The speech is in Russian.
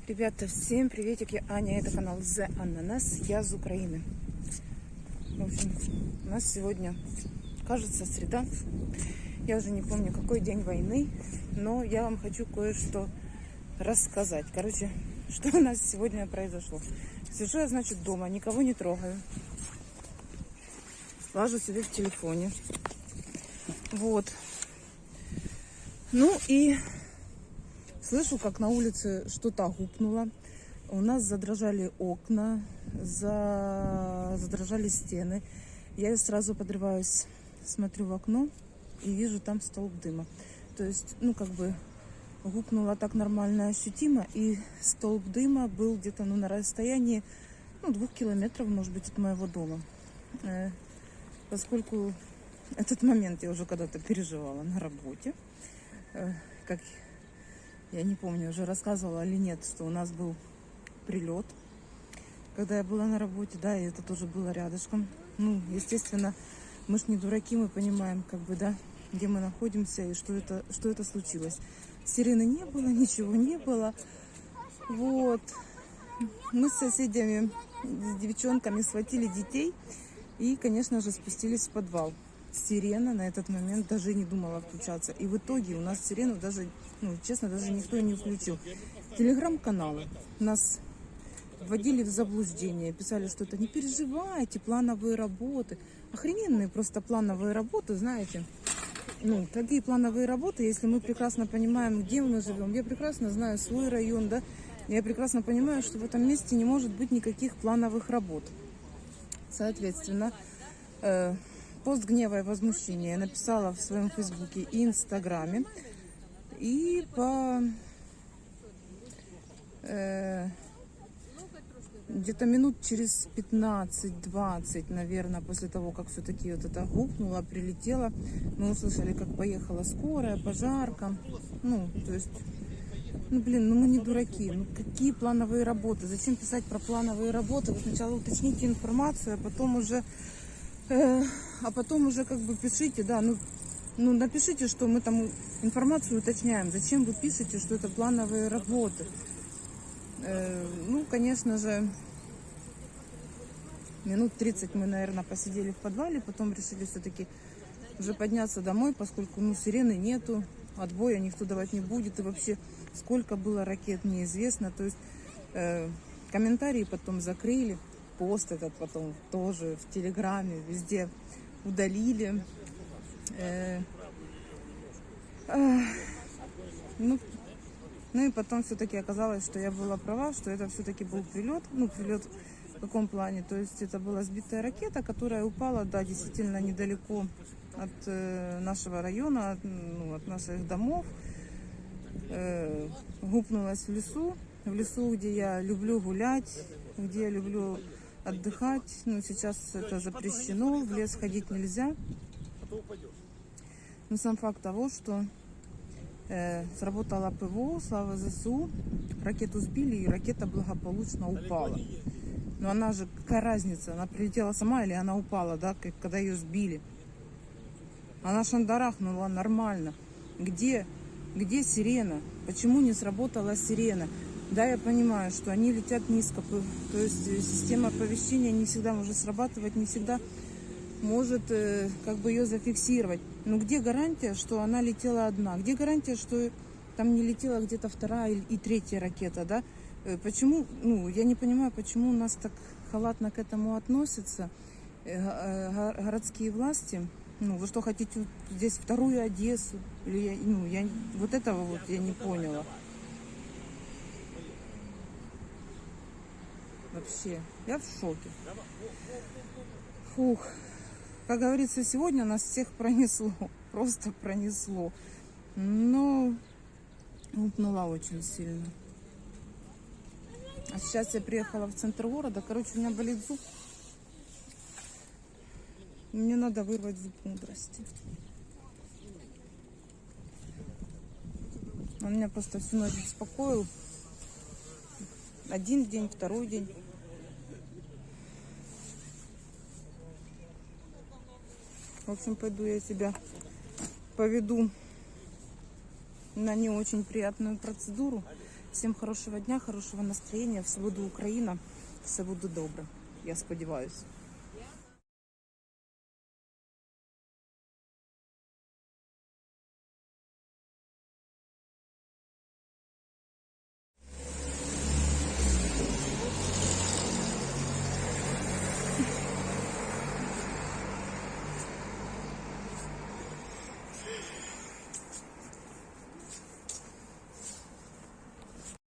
Ребята, всем приветик, я Аня, это канал The Ananas, я из Украины. В общем, у нас сегодня, кажется, среда. Я уже не помню, какой день войны, но я вам хочу кое-что рассказать. Короче, что у нас сегодня произошло. Сижу я, значит, дома, никого не трогаю. Лажу себе в телефоне. Вот. Ну и слышу, как на улице что-то гупнуло. У нас задрожали окна, задрожали стены. Я сразу подрываюсь, смотрю в окно и вижу там столб дыма. То есть, гупнуло так нормально ощутимо. И столб дыма был где-то на расстоянии 2 километров, может быть, от моего дома. Поскольку этот момент я уже когда-то переживала на работе. Как я не помню, уже рассказывала или нет, что у нас был прилет, когда я была на работе, да, и это тоже было рядышком. Естественно, мы ж не дураки, мы понимаем, где мы находимся и что это случилось. Сирены не было, ничего не было. Вот. Мы с соседями, с девчонками схватили детей и, конечно же, спустились в подвал. Сирена на этот момент даже не думала включаться. И в итоге у нас сирену даже, честно, даже никто не включил. Телеграм-каналы нас вводили в заблуждение. Писали, что это не переживайте, плановые работы. Охрененные просто плановые работы, знаете. Такие плановые работы, если мы прекрасно понимаем, где мы живем. Я прекрасно знаю свой район, да. Я прекрасно понимаю, что в этом месте не может быть никаких плановых работ. Соответственно, пост гнева и возмущения я написала в своем фейсбуке и инстаграме. И где-то минут через 15-20, наверное, после того, как все-таки вот это гупнуло, прилетело, мы услышали, как поехала скорая, пожарка. То есть, мы не дураки. Какие плановые работы? Зачем писать про плановые работы? Вы сначала уточните информацию, а потом уже пишите, да, напишите, что мы там информацию уточняем. Зачем вы пишете, что это плановые работы? Конечно же, минут 30 мы, наверное, посидели в подвале, потом решили все-таки уже подняться домой, поскольку, сирены нету, отбоя никто давать не будет, и вообще сколько было ракет, неизвестно. То есть комментарии потом закрыли, пост этот потом тоже в Телеграме, везде удалили. И потом все-таки оказалось, что я была права, что это все-таки был прилет. Прилет в каком плане? То есть это была сбитая ракета, которая упала, да, действительно недалеко от нашего района, от наших домов. Гупнулась в лесу, где я люблю гулять, где я люблю отдыхать. Сейчас это запрещено, в лес ходить нельзя. Но сам факт того, что сработала ПВО, слава ЗСУ, ракету сбили, и ракета благополучно упала. Но она же, какая разница, она прилетела сама или она упала, да, когда ее сбили? Она шандарахнула нормально. Где сирена? Почему не сработала сирена? Да, я понимаю, что они летят низко, то есть система оповещения не всегда может срабатывать, не всегда может ее зафиксировать. Но где гарантия, что она летела одна? Где гарантия, что там не летела где-то вторая и третья ракета, да? Почему, я не понимаю, почему у нас так халатно к этому относятся городские власти. Вы что, хотите здесь вторую Одессу? Или этого я не поняла. Вообще, я в шоке. Фух. Как говорится, сегодня нас всех пронесло. Просто пронесло. Но гупнула очень сильно. А сейчас я приехала в центр города. У меня болит зуб. Мне надо вырвать зуб мудрости. Он меня просто всю ночь беспокоил. Один день, второй день. В общем, пойду я себя поведу на не очень приятную процедуру. Всім хорошого дня, хорошого настроєння. Все буде Україна, все буде добре. Я сподіваюся.